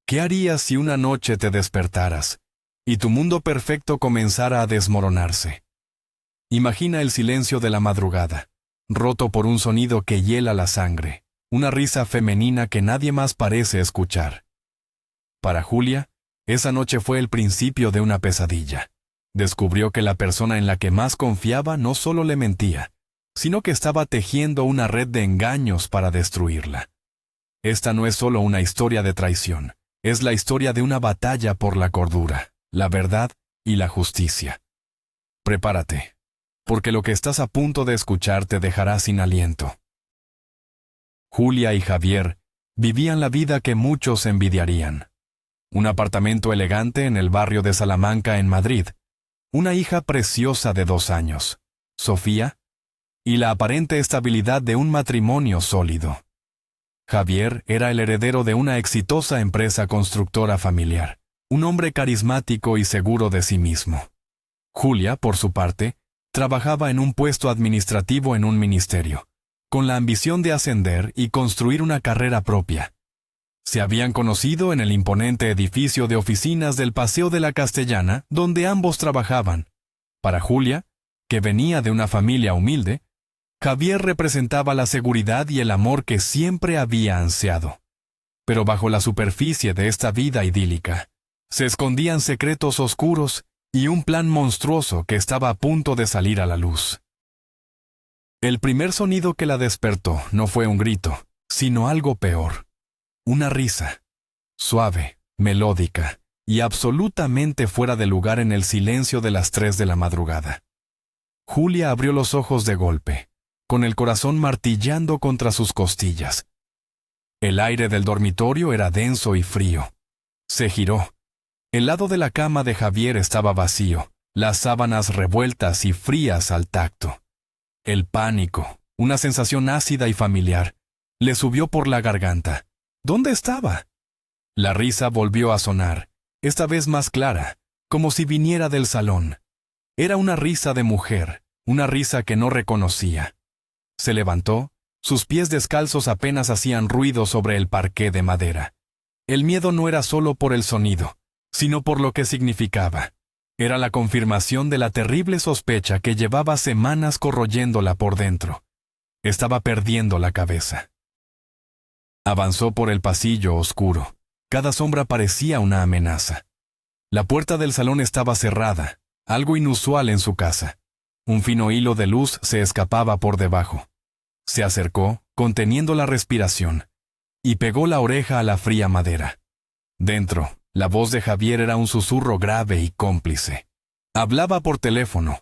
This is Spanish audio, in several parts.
¿Qué harías si una noche te despertaras y tu mundo perfecto comenzara a desmoronarse? Imagina el silencio de la madrugada, roto por un sonido que hiela la sangre, una risa femenina que nadie más parece escuchar. Para Julia, esa noche fue el principio de una pesadilla. Descubrió que la persona en la que más confiaba no solo le mentía, sino que estaba tejiendo una red de engaños para destruirla. Esta no es solo una historia de traición, es la historia de una batalla por la cordura, la verdad y la justicia. Prepárate, porque lo que estás a punto de escuchar te dejará sin aliento. Julia y Javier vivían la vida que muchos envidiarían. Un apartamento elegante en el barrio de Salamanca, en Madrid, una hija preciosa de 2 años, Sofía, y la aparente estabilidad de un matrimonio sólido. Javier era el heredero de una exitosa empresa constructora familiar, un hombre carismático y seguro de sí mismo. Julia, por su parte, trabajaba en un puesto administrativo en un ministerio, con la ambición de ascender y construir una carrera propia. Se habían conocido en el imponente edificio de oficinas del Paseo de la Castellana, donde ambos trabajaban. Para Julia, que venía de una familia humilde, Javier representaba la seguridad y el amor que siempre había ansiado. Pero bajo la superficie de esta vida idílica, se escondían secretos oscuros y un plan monstruoso que estaba a punto de salir a la luz. El primer sonido que la despertó no fue un grito, sino algo peor. Una risa, suave, melódica y absolutamente fuera de lugar en el silencio de las 3 de la madrugada. Julia abrió los ojos de golpe, con el corazón martillando contra sus costillas. El aire del dormitorio era denso y frío. Se giró. El lado de la cama de Javier estaba vacío, las sábanas revueltas y frías al tacto. El pánico, una sensación ácida y familiar, le subió por la garganta. ¿Dónde estaba? La risa volvió a sonar, esta vez más clara, como si viniera del salón. Era una risa de mujer, una risa que no reconocía. Se levantó, sus pies descalzos apenas hacían ruido sobre el parqué de madera. El miedo no era solo por el sonido, sino por lo que significaba. Era la confirmación de la terrible sospecha que llevaba semanas corroyéndola por dentro. Estaba perdiendo la cabeza. Avanzó por el pasillo oscuro. Cada sombra parecía una amenaza. La puerta del salón estaba cerrada, algo inusual en su casa. Un fino hilo de luz se escapaba por debajo. Se acercó, conteniendo la respiración, y pegó la oreja a la fría madera. Dentro, la voz de Javier era un susurro grave y cómplice. Hablaba por teléfono.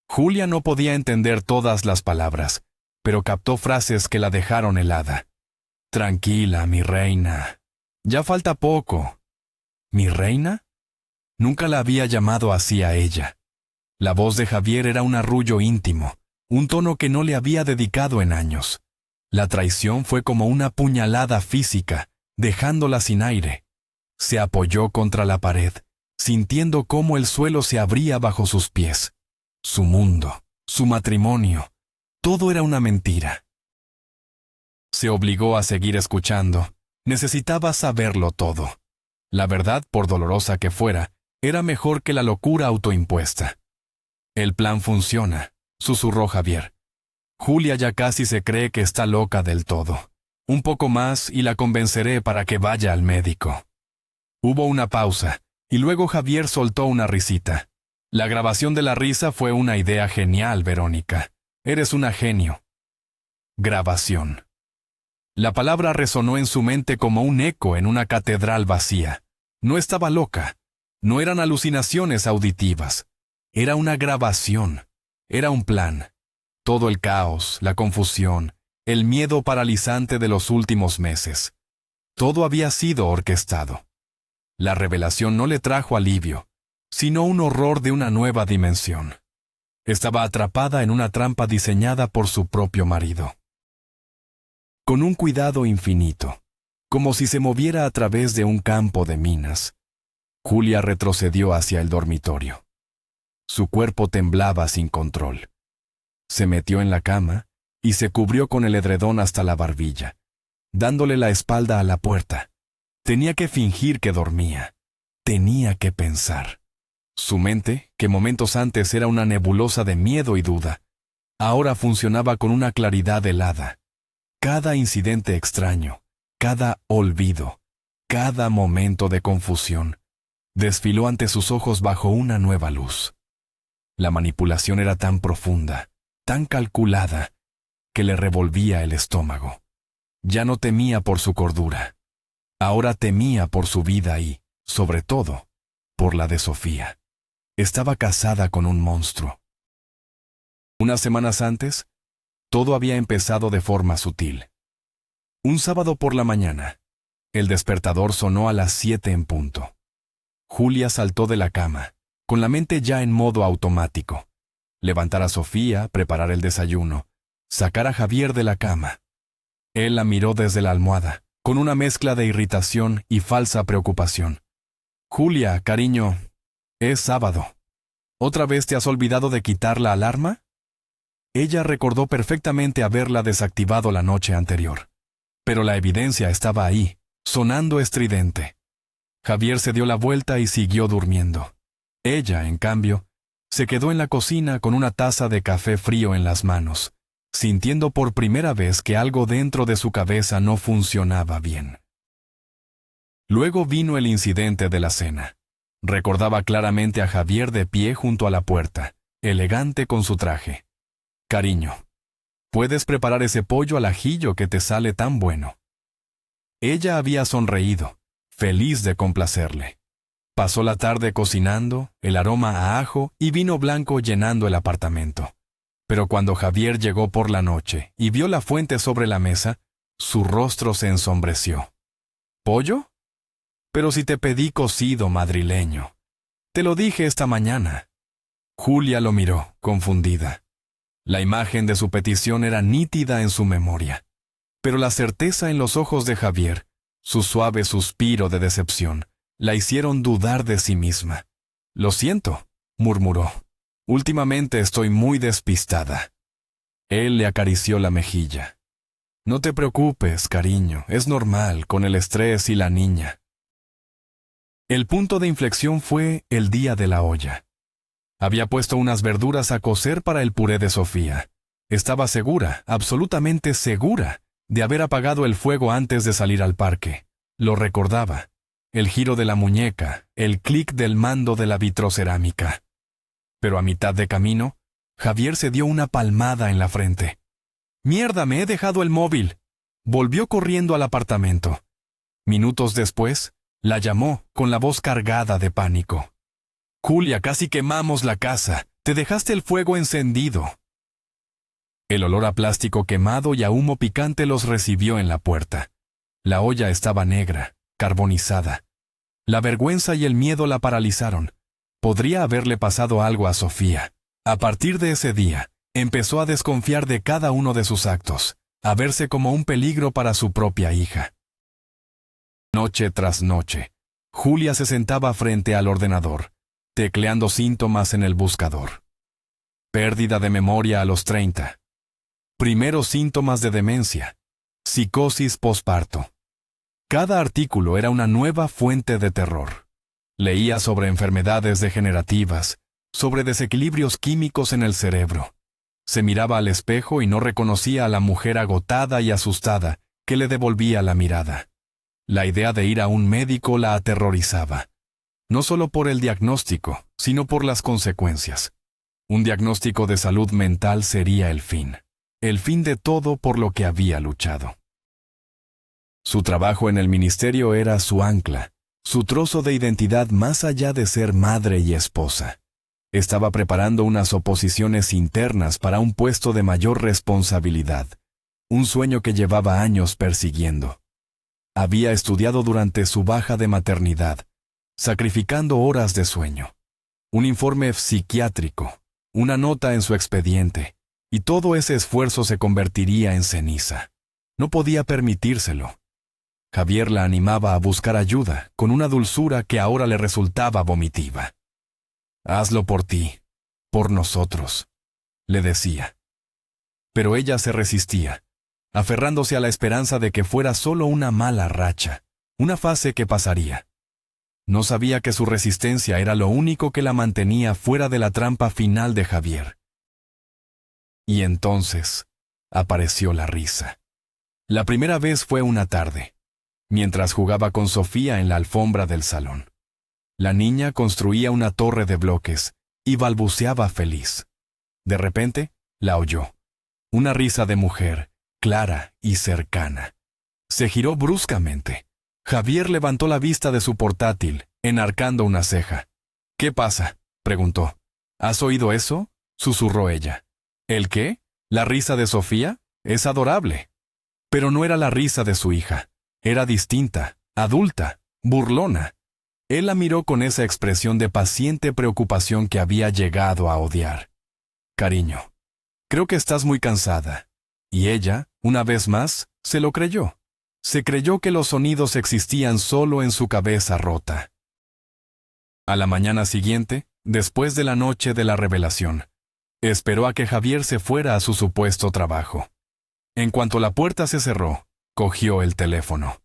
Julia no podía entender todas las palabras, pero captó frases que la dejaron helada. Tranquila, mi reina. Ya falta poco. ¿Mi reina? Nunca la había llamado así a ella. La voz de Javier era un arrullo íntimo, un tono que no le había dedicado en años. La traición fue como una puñalada física, dejándola sin aire. Se apoyó contra la pared, sintiendo cómo el suelo se abría bajo sus pies. Su mundo, su matrimonio, todo era una mentira. Se obligó a seguir escuchando. Necesitaba saberlo todo. La verdad, por dolorosa que fuera, era mejor que la locura autoimpuesta. El plan funciona, susurró Javier. Julia ya casi se cree que está loca del todo. Un poco más y la convenceré para que vaya al médico. Hubo una pausa, y luego Javier soltó una risita. La grabación de la risa fue una idea genial, Verónica. Eres una genio. Grabación. La palabra resonó en su mente como un eco en una catedral vacía. No estaba loca. No eran alucinaciones auditivas. Era una grabación. Era un plan. Todo el caos, la confusión, el miedo paralizante de los últimos meses. Todo había sido orquestado. La revelación no le trajo alivio, sino un horror de una nueva dimensión. Estaba atrapada en una trampa diseñada por su propio marido. Con un cuidado infinito, como si se moviera a través de un campo de minas, Julia retrocedió hacia el dormitorio. Su cuerpo temblaba sin control. Se metió en la cama y se cubrió con el edredón hasta la barbilla, dándole la espalda a la puerta. Tenía que fingir que dormía. Tenía que pensar. Su mente, que momentos antes era una nebulosa de miedo y duda, ahora funcionaba con una claridad helada. Cada incidente extraño, cada olvido, cada momento de confusión, desfiló ante sus ojos bajo una nueva luz. La manipulación era tan profunda, tan calculada, que le revolvía el estómago. Ya no temía por su cordura. Ahora temía por su vida y, sobre todo, por la de Sofía. Estaba casada con un monstruo. Unas semanas antes, todo había empezado de forma sutil. Un sábado por la mañana, el despertador sonó a las 7 en punto. Julia saltó de la cama, con la mente ya en modo automático. Levantar a Sofía, preparar el desayuno, sacar a Javier de la cama. Él la miró desde la almohada, con una mezcla de irritación y falsa preocupación. Julia, cariño, es sábado. ¿Otra vez te has olvidado de quitar la alarma? Ella recordó perfectamente haberla desactivado la noche anterior. Pero la evidencia estaba ahí, sonando estridente. Javier se dio la vuelta y siguió durmiendo. Ella, en cambio, se quedó en la cocina con una taza de café frío en las manos, sintiendo por primera vez que algo dentro de su cabeza no funcionaba bien. Luego vino el incidente de la cena. Recordaba claramente a Javier de pie junto a la puerta, elegante con su traje. Cariño, ¿puedes preparar ese pollo al ajillo que te sale tan bueno? Ella había sonreído, feliz de complacerle. Pasó la tarde cocinando, el aroma a ajo y vino blanco llenando el apartamento. Pero cuando Javier llegó por la noche y vio la fuente sobre la mesa, su rostro se ensombreció. ¿Pollo? Pero si te pedí cocido madrileño. Te lo dije esta mañana. Julia lo miró, confundida. La imagen de su petición era nítida en su memoria. Pero la certeza en los ojos de Javier, su suave suspiro de decepción, la hicieron dudar de sí misma. Lo siento, murmuró. Últimamente estoy muy despistada. Él le acarició la mejilla. No te preocupes, cariño, es normal con el estrés y la niña. El punto de inflexión fue el día de la olla. Había puesto unas verduras a cocer para el puré de Sofía. Estaba segura, absolutamente segura, de haber apagado el fuego antes de salir al parque. Lo recordaba. El giro de la muñeca, el clic del mando de la vitrocerámica. Pero a mitad de camino, Javier se dio una palmada en la frente. ¡Mierda, me he dejado el móvil! Volvió corriendo al apartamento. Minutos después, la llamó con la voz cargada de pánico. Julia, casi quemamos la casa. Te dejaste el fuego encendido. El olor a plástico quemado y a humo picante los recibió en la puerta. La olla estaba negra, carbonizada. La vergüenza y el miedo la paralizaron. Podría haberle pasado algo a Sofía. A partir de ese día, empezó a desconfiar de cada uno de sus actos, a verse como un peligro para su propia hija. Noche tras noche, Julia se sentaba frente al ordenador, tecleando síntomas en el buscador. Pérdida de memoria a los 30. Primeros síntomas de demencia. Psicosis posparto. Cada artículo era una nueva fuente de terror. Leía sobre enfermedades degenerativas, sobre desequilibrios químicos en el cerebro. Se miraba al espejo y no reconocía a la mujer agotada y asustada que le devolvía la mirada. La idea de ir a un médico la aterrorizaba. No solo por el diagnóstico, sino por las consecuencias. Un diagnóstico de salud mental sería el fin de todo por lo que había luchado. Su trabajo en el ministerio era su ancla, su trozo de identidad más allá de ser madre y esposa. Estaba preparando unas oposiciones internas para un puesto de mayor responsabilidad, un sueño que llevaba años persiguiendo. Había estudiado durante su baja de maternidad, sacrificando horas de sueño, un informe psiquiátrico, una nota en su expediente, y todo ese esfuerzo se convertiría en ceniza. No podía permitírselo. Javier la animaba a buscar ayuda, con una dulzura que ahora le resultaba vomitiva. «Hazlo por ti, por nosotros», le decía. Pero ella se resistía, aferrándose a la esperanza de que fuera solo una mala racha, una fase que pasaría. No sabía que su resistencia era lo único que la mantenía fuera de la trampa final de Javier. Y entonces apareció la risa. La primera vez fue una tarde, mientras jugaba con Sofía en la alfombra del salón. La niña construía una torre de bloques y balbuceaba feliz. De repente, la oyó. Una risa de mujer, clara y cercana. Se giró bruscamente. Javier levantó la vista de su portátil, enarcando una ceja. «¿Qué pasa?», preguntó. «¿Has oído eso?», susurró ella. «¿El qué? ¿La risa de Sofía? Es adorable». Pero no era la risa de su hija. Era distinta, adulta, burlona. Él la miró con esa expresión de paciente preocupación que había llegado a odiar. «Cariño, creo que estás muy cansada». Y ella, una vez más, se lo creyó. Se creyó que los sonidos existían solo en su cabeza rota. A la mañana siguiente, después de la noche de la revelación, esperó a que Javier se fuera a su supuesto trabajo. En cuanto la puerta se cerró, cogió el teléfono.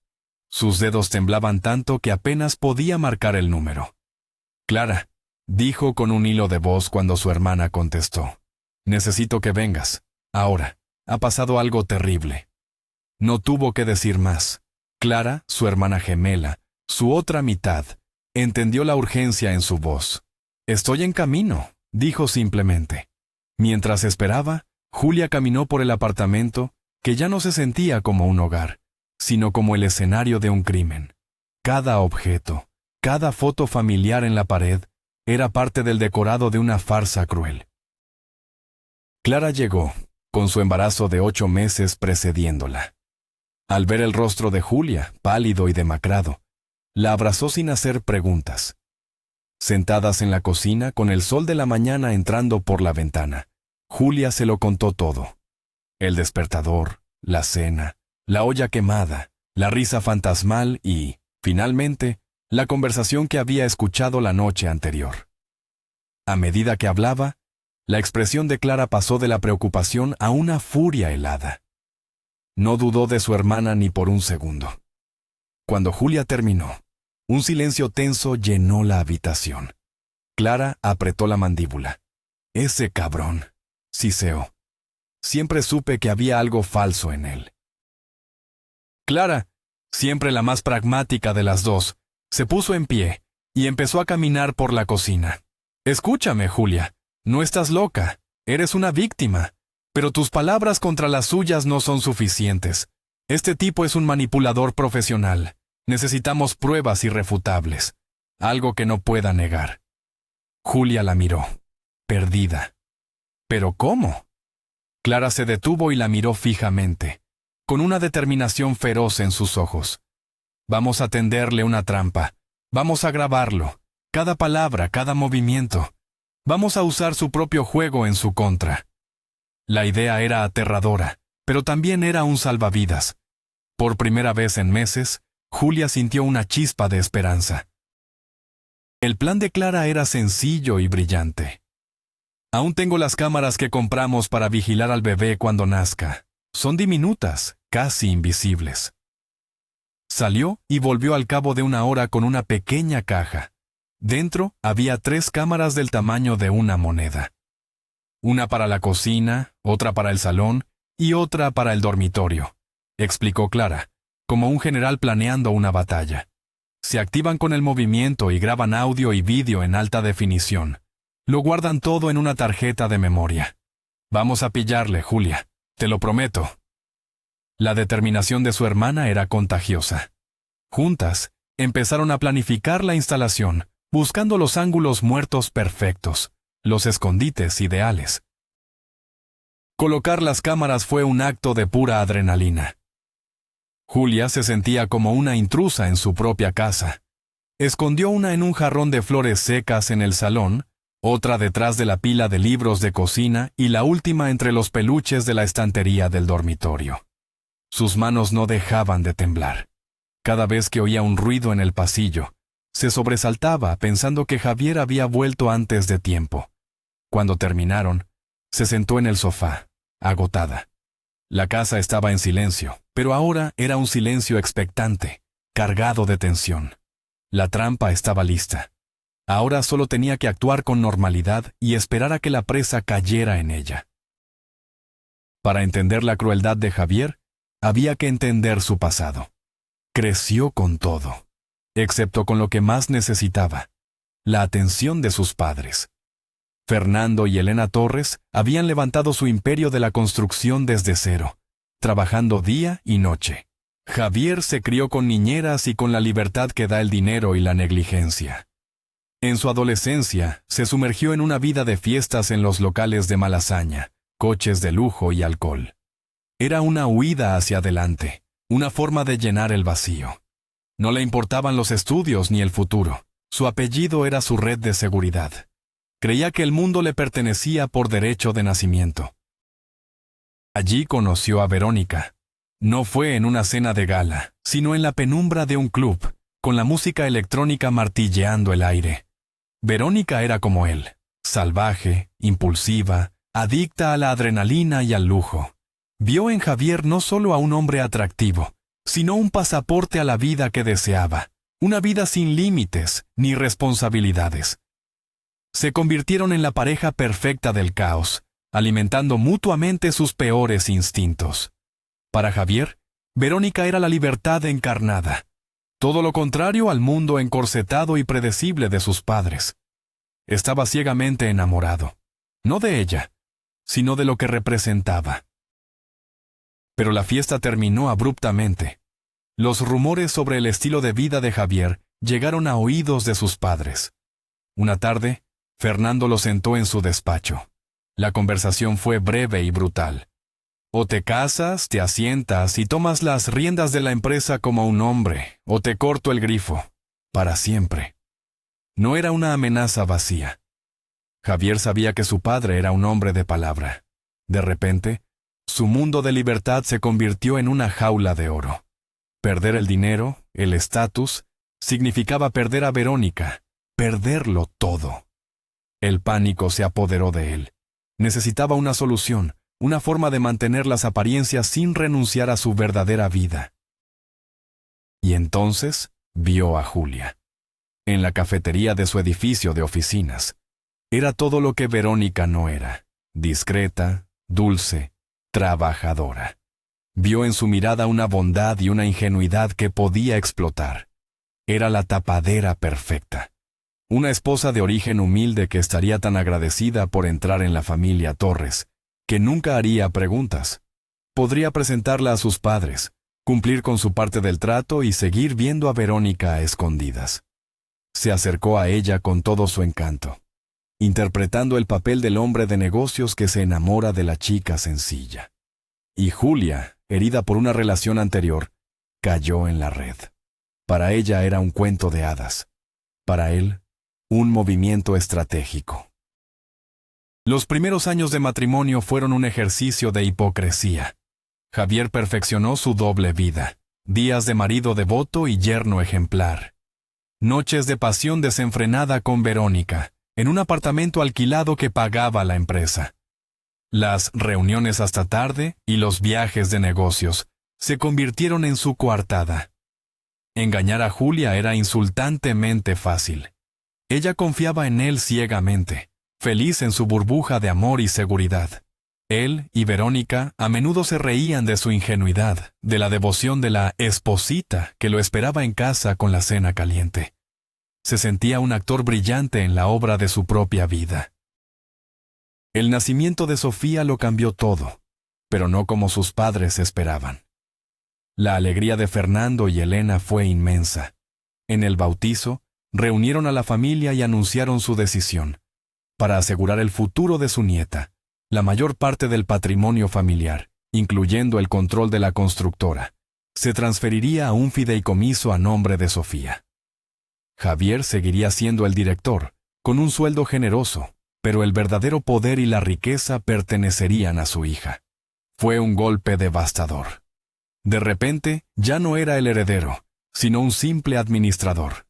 Sus dedos temblaban tanto que apenas podía marcar el número. «Clara», dijo con un hilo de voz cuando su hermana contestó. «Necesito que vengas. Ahora. Ha pasado algo terrible». No tuvo que decir más. Clara, su hermana gemela, su otra mitad, entendió la urgencia en su voz. «Estoy en camino», dijo simplemente. Mientras esperaba, Julia caminó por el apartamento, que ya no se sentía como un hogar, sino como el escenario de un crimen. Cada objeto, cada foto familiar en la pared, era parte del decorado de una farsa cruel. Clara llegó, con su embarazo de 8 meses precediéndola. Al ver el rostro de Julia, pálido y demacrado, la abrazó sin hacer preguntas. Sentadas en la cocina, con el sol de la mañana entrando por la ventana, Julia se lo contó todo. El despertador, la cena, la olla quemada, la risa fantasmal y, finalmente, la conversación que había escuchado la noche anterior. A medida que hablaba, la expresión de Clara pasó de la preocupación a una furia helada. No dudó de su hermana ni por un segundo. Cuando Julia terminó, un silencio tenso llenó la habitación. Clara apretó la mandíbula. «Ese cabrón», siseó. Siempre supe que había algo falso en él. Clara, siempre la más pragmática de las dos, se puso en pie y empezó a caminar por la cocina. «Escúchame, Julia, no estás loca, eres una víctima. Pero tus palabras contra las suyas no son suficientes. Este tipo es un manipulador profesional. Necesitamos pruebas irrefutables. Algo que no pueda negar». Julia la miró, perdida. «¿Pero cómo?». Clara se detuvo y la miró fijamente, con una determinación feroz en sus ojos. «Vamos a tenderle una trampa. Vamos a grabarlo. Cada palabra, cada movimiento. Vamos a usar su propio juego en su contra». La idea era aterradora, pero también era un salvavidas. Por primera vez en meses, Julia sintió una chispa de esperanza. El plan de Clara era sencillo y brillante. «Aún tengo las cámaras que compramos para vigilar al bebé cuando nazca. Son diminutas, casi invisibles». Salió y volvió al cabo de una hora con una pequeña caja. Dentro había 3 cámaras del tamaño de una moneda. Una para la cocina, otra para el salón y otra para el dormitorio, explicó Clara, como un general planeando una batalla. Se activan con el movimiento y graban audio y vídeo en alta definición. Lo guardan todo en una tarjeta de memoria. Vamos a pillarle, Julia, te lo prometo. La determinación de su hermana era contagiosa. Juntas, empezaron a planificar la instalación, buscando los ángulos muertos perfectos, los escondites ideales. Colocar las cámaras fue un acto de pura adrenalina. Julia se sentía como una intrusa en su propia casa. Escondió una en un jarrón de flores secas en el salón, otra detrás de la pila de libros de cocina y la última entre los peluches de la estantería del dormitorio. Sus manos no dejaban de temblar. Cada vez que oía un ruido en el pasillo, se sobresaltaba pensando que Javier había vuelto antes de tiempo. Cuando terminaron, se sentó en el sofá, agotada. La casa estaba en silencio, pero ahora era un silencio expectante, cargado de tensión. La trampa estaba lista. Ahora solo tenía que actuar con normalidad y esperar a que la presa cayera en ella. Para entender la crueldad de Javier, había que entender su pasado. Creció con todo, excepto con lo que más necesitaba: la atención de sus padres. Fernando y Elena Torres habían levantado su imperio de la construcción desde cero, trabajando día y noche. Javier se crió con niñeras y con la libertad que da el dinero y la negligencia. En su adolescencia, se sumergió en una vida de fiestas en los locales de Malasaña, coches de lujo y alcohol. Era una huida hacia adelante, una forma de llenar el vacío. No le importaban los estudios ni el futuro. Su apellido era su red de seguridad. Creía que el mundo le pertenecía por derecho de nacimiento. Allí conoció a Verónica. No fue en una cena de gala, sino en la penumbra de un club, con la música electrónica martilleando el aire. Verónica era como él, salvaje, impulsiva, adicta a la adrenalina y al lujo. Vio en Javier no solo a un hombre atractivo, sino un pasaporte a la vida que deseaba, una vida sin límites ni responsabilidades. Se convirtieron en la pareja perfecta del caos, alimentando mutuamente sus peores instintos. Para Javier, Verónica era la libertad encarnada, todo lo contrario al mundo encorsetado y predecible de sus padres. Estaba ciegamente enamorado, no de ella, sino de lo que representaba. Pero la fiesta terminó abruptamente. Los rumores sobre el estilo de vida de Javier llegaron a oídos de sus padres. Una tarde, Fernando lo sentó en su despacho. La conversación fue breve y brutal. O te casas, te asientas y tomas las riendas de la empresa como un hombre, o te corto el grifo, para siempre. No era una amenaza vacía. Javier sabía que su padre era un hombre de palabra. De repente, su mundo de libertad se convirtió en una jaula de oro. Perder el dinero, el estatus, significaba perder a Verónica, perderlo todo. El pánico se apoderó de él. Necesitaba una solución, una forma de mantener las apariencias sin renunciar a su verdadera vida. Y entonces vio a Julia. En la cafetería de su edificio de oficinas. Era todo lo que Verónica no era: discreta, dulce, trabajadora. Vio en su mirada una bondad y una ingenuidad que podía explotar. Era la tapadera perfecta. Una esposa de origen humilde que estaría tan agradecida por entrar en la familia Torres, que nunca haría preguntas. Podría presentarla a sus padres, cumplir con su parte del trato y seguir viendo a Verónica a escondidas. Se acercó a ella con todo su encanto, interpretando el papel del hombre de negocios que se enamora de la chica sencilla. Y Julia, herida por una relación anterior, cayó en la red. Para ella era un cuento de hadas. Para él, un movimiento estratégico. Los primeros años de matrimonio fueron un ejercicio de hipocresía. Javier perfeccionó su doble vida: días de marido devoto y yerno ejemplar. Noches de pasión desenfrenada con Verónica, en un apartamento alquilado que pagaba la empresa. Las reuniones hasta tarde y los viajes de negocios se convirtieron en su coartada. Engañar a Julia era insultantemente fácil. Ella confiaba en él ciegamente, feliz en su burbuja de amor y seguridad. Él y Verónica a menudo se reían de su ingenuidad, de la devoción de la esposita que lo esperaba en casa con la cena caliente. Se sentía un actor brillante en la obra de su propia vida. El nacimiento de Sofía lo cambió todo, pero no como sus padres esperaban. La alegría de Fernando y Elena fue inmensa. En el bautizo, reunieron a la familia y anunciaron su decisión. Para asegurar el futuro de su nieta, la mayor parte del patrimonio familiar, incluyendo el control de la constructora, se transferiría a un fideicomiso a nombre de Sofía. Javier seguiría siendo el director, con un sueldo generoso, pero el verdadero poder y la riqueza pertenecerían a su hija. Fue un golpe devastador. De repente, ya no era el heredero, sino un simple administrador.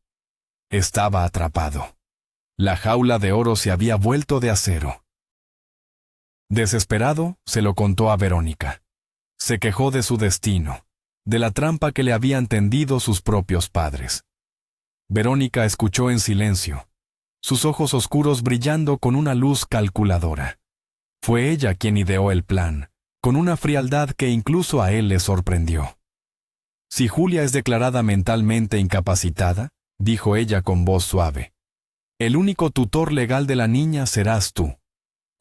Estaba atrapado. La jaula de oro se había vuelto de acero. Desesperado, se lo contó a Verónica. Se quejó de su destino, de la trampa que le habían tendido sus propios padres. Verónica escuchó en silencio, sus ojos oscuros brillando con una luz calculadora. Fue ella quien ideó el plan, con una frialdad que incluso a él le sorprendió. «Si Julia es declarada mentalmente incapacitada», dijo ella con voz suave, «el único tutor legal de la niña serás tú.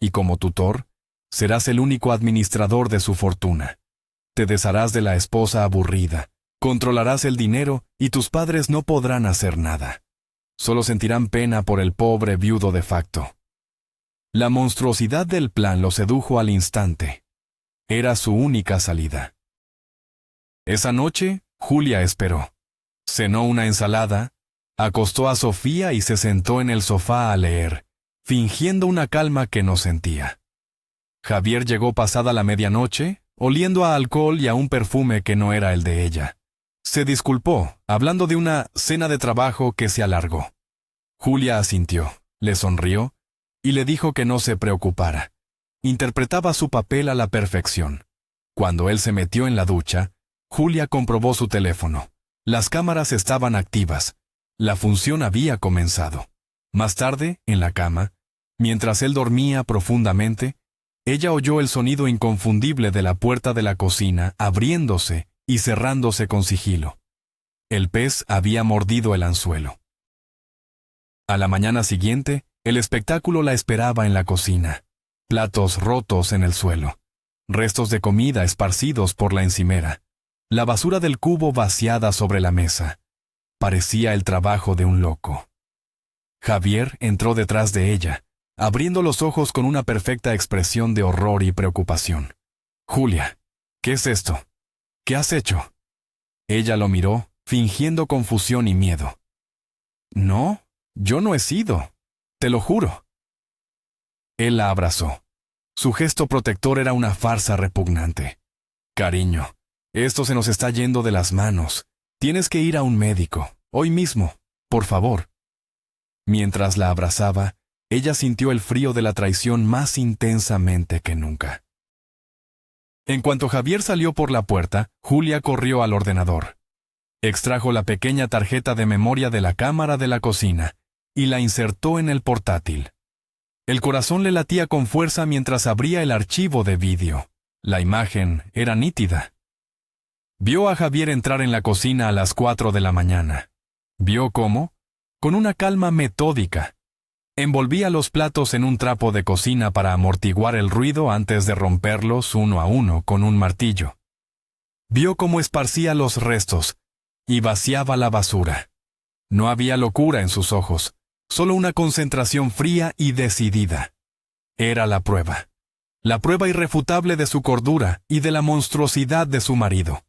Y como tutor, serás el único administrador de su fortuna. Te desharás de la esposa aburrida, controlarás el dinero y tus padres no podrán hacer nada. Solo sentirán pena por el pobre viudo de facto». La monstruosidad del plan lo sedujo al instante. Era su única salida. Esa noche, Julia esperó. Cenó una ensalada, acostó a Sofía y se sentó en el sofá a leer, fingiendo una calma que no sentía. Javier llegó pasada la medianoche, oliendo a alcohol y a un perfume que no era el de ella. Se disculpó, hablando de una cena de trabajo que se alargó. Julia asintió, le sonrió y le dijo que no se preocupara. Interpretaba su papel a la perfección. Cuando él se metió en la ducha, Julia comprobó su teléfono. Las cámaras estaban activas. La función había comenzado. Más tarde, en la cama, mientras él dormía profundamente, ella oyó el sonido inconfundible de la puerta de la cocina abriéndose y cerrándose con sigilo. El pez había mordido el anzuelo. A la mañana siguiente, el espectáculo la esperaba en la cocina. Platos rotos en el suelo, restos de comida esparcidos por la encimera, la basura del cubo vaciada sobre la mesa. Parecía el trabajo de un loco. Javier entró detrás de ella, abriendo los ojos con una perfecta expresión de horror y preocupación. «Julia, ¿qué es esto? ¿Qué has hecho?» Ella lo miró, fingiendo confusión y miedo. «No, yo no he sido, te lo juro». Él la abrazó. Su gesto protector era una farsa repugnante. «Cariño, esto se nos está yendo de las manos. Tienes que ir a un médico, hoy mismo, por favor». Mientras la abrazaba, ella sintió el frío de la traición más intensamente que nunca. En cuanto Javier salió por la puerta, Julia corrió al ordenador. Extrajo la pequeña tarjeta de memoria de la cámara de la cocina y la insertó en el portátil. El corazón le latía con fuerza mientras abría el archivo de vídeo. La imagen era nítida. Vio a Javier entrar en la cocina a las 4 de la mañana. Vio cómo, con una calma metódica, envolvía los platos en un trapo de cocina para amortiguar el ruido antes de romperlos uno a uno con un martillo. Vio cómo esparcía los restos y vaciaba la basura. No había locura en sus ojos, solo una concentración fría y decidida. Era la prueba irrefutable de su cordura y de la monstruosidad de su marido.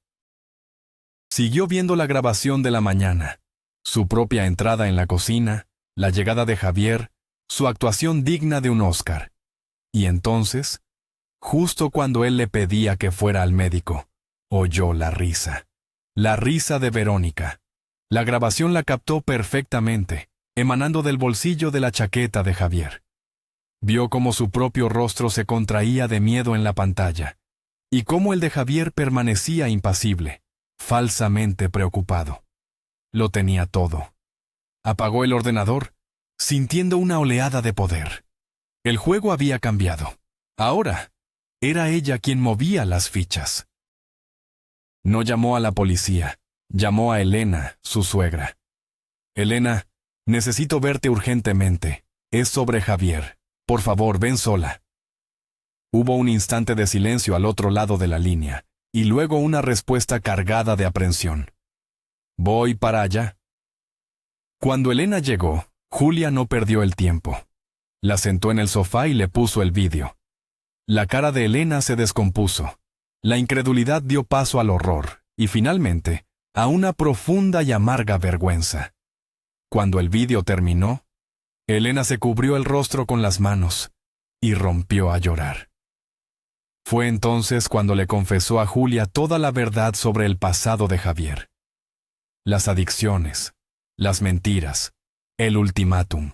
Siguió viendo la grabación de la mañana, su propia entrada en la cocina, la llegada de Javier, su actuación digna de un Oscar. Y entonces, justo cuando él le pedía que fuera al médico, oyó la risa de Verónica. La grabación la captó perfectamente, emanando del bolsillo de la chaqueta de Javier. Vio cómo su propio rostro se contraía de miedo en la pantalla, y cómo el de Javier permanecía impasible, falsamente preocupado. Lo tenía todo. Apagó el ordenador, sintiendo una oleada de poder. El juego había cambiado. Ahora, era ella quien movía las fichas. No llamó a la policía, llamó a Elena, su suegra. «Elena, necesito verte urgentemente. Es sobre Javier. Por favor, ven sola». Hubo un instante de silencio al otro lado de la línea, y luego una respuesta cargada de aprensión. «Voy para allá». Cuando Elena llegó, Julia no perdió el tiempo. La sentó en el sofá y le puso el vídeo. La cara de Elena se descompuso. La incredulidad dio paso al horror, y finalmente, a una profunda y amarga vergüenza. Cuando el vídeo terminó, Elena se cubrió el rostro con las manos y rompió a llorar. Fue entonces cuando le confesó a Julia toda la verdad sobre el pasado de Javier. Las adicciones, las mentiras, el ultimátum.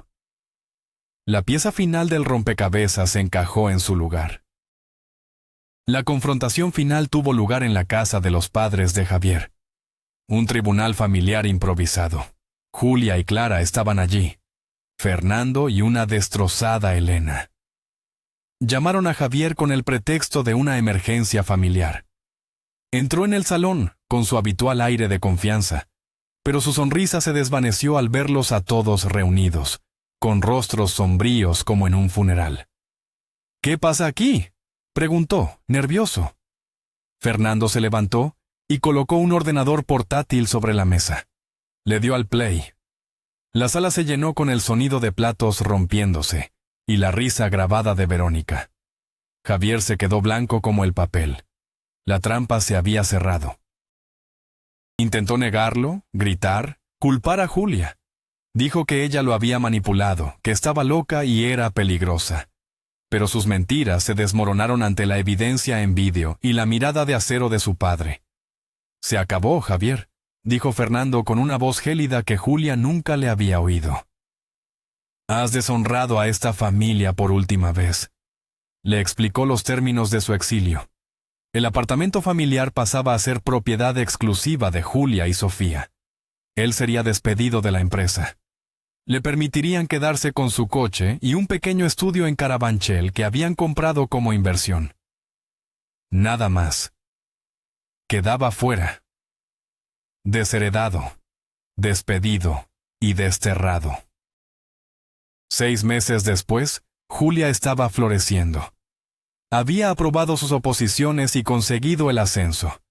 La pieza final del rompecabezas se encajó en su lugar. La confrontación final tuvo lugar en la casa de los padres de Javier. Un tribunal familiar improvisado. Julia y Clara estaban allí. Fernando y una destrozada Elena. Llamaron a Javier con el pretexto de una emergencia familiar. Entró en el salón con su habitual aire de confianza, pero su sonrisa se desvaneció al verlos a todos reunidos, con rostros sombríos como en un funeral. «¿Qué pasa aquí?», preguntó, nervioso. Fernando se levantó y colocó un ordenador portátil sobre la mesa. Le dio al play. La sala se llenó con el sonido de platos rompiéndose y la risa grabada de Verónica. Javier se quedó blanco como el papel. La trampa se había cerrado. Intentó negarlo, gritar, culpar a Julia. Dijo que ella lo había manipulado, que estaba loca y era peligrosa. Pero sus mentiras se desmoronaron ante la evidencia en vídeo y la mirada de acero de su padre. «Se acabó, Javier», dijo Fernando con una voz gélida que Julia nunca le había oído. «Has deshonrado a esta familia por última vez». Le explicó los términos de su exilio. El apartamento familiar pasaba a ser propiedad exclusiva de Julia y Sofía. Él sería despedido de la empresa. Le permitirían quedarse con su coche y un pequeño estudio en Carabanchel que habían comprado como inversión. Nada más. Quedaba fuera. Desheredado, despedido y desterrado. 6 meses después, Julia estaba floreciendo. Había aprobado sus oposiciones y conseguido el ascenso.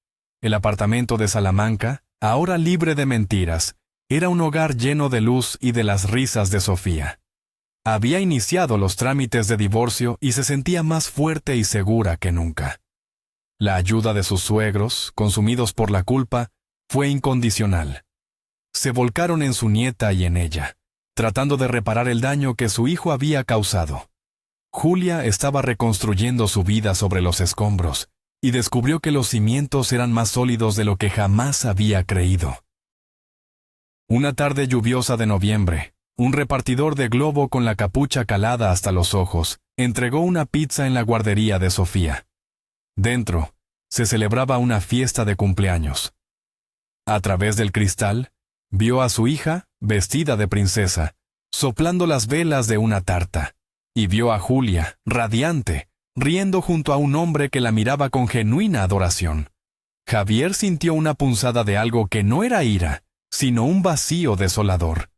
El apartamento de Salamanca, ahora libre de mentiras, era un hogar lleno de luz y de las risas de Sofía. Había iniciado los trámites de divorcio y se sentía más fuerte y segura que nunca. La ayuda de sus suegros, consumidos por la culpa, fue incondicional. Se volcaron en su nieta y en ella, tratando de reparar el daño que su hijo había causado. Julia estaba reconstruyendo su vida sobre los escombros y descubrió que los cimientos eran más sólidos de lo que jamás había creído. Una tarde lluviosa de noviembre, un repartidor de globo con la capucha calada hasta los ojos entregó una pizza en la guardería de Sofía. Dentro, se celebraba una fiesta de cumpleaños. A través del cristal, vio a su hija, vestida de princesa, soplando las velas de una tarta, y vio a Julia, radiante, riendo junto a un hombre que la miraba con genuina adoración. Javier sintió una punzada de algo que no era ira, sino un vacío desolador.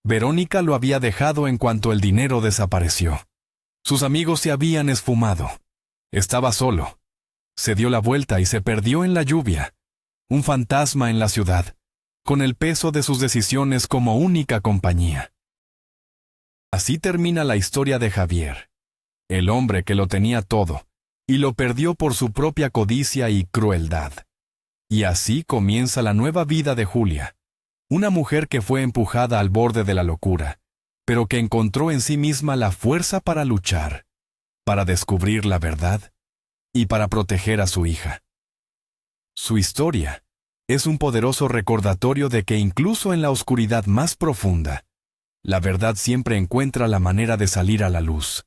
Verónica lo había dejado en cuanto el dinero desapareció. Sus amigos se habían esfumado. Estaba solo. Se dio la vuelta y se perdió en la lluvia. Un fantasma en la ciudad, con el peso de sus decisiones como única compañía. Así termina la historia de Javier, el hombre que lo tenía todo, y lo perdió por su propia codicia y crueldad. Y así comienza la nueva vida de Julia, una mujer que fue empujada al borde de la locura, pero que encontró en sí misma la fuerza para luchar, para descubrir la verdad y para proteger a su hija. Su historia es un poderoso recordatorio de que incluso en la oscuridad más profunda, la verdad siempre encuentra la manera de salir a la luz,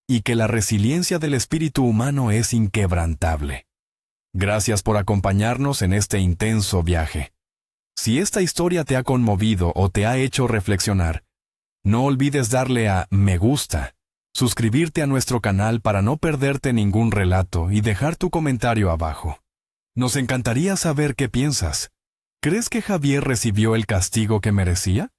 y que la resiliencia del espíritu humano es inquebrantable. Gracias por acompañarnos en este intenso viaje. Si esta historia te ha conmovido o te ha hecho reflexionar, no olvides darle a me gusta, suscribirte a nuestro canal para no perderte ningún relato y dejar tu comentario abajo. Nos encantaría saber qué piensas. ¿Crees que Javier recibió el castigo que merecía?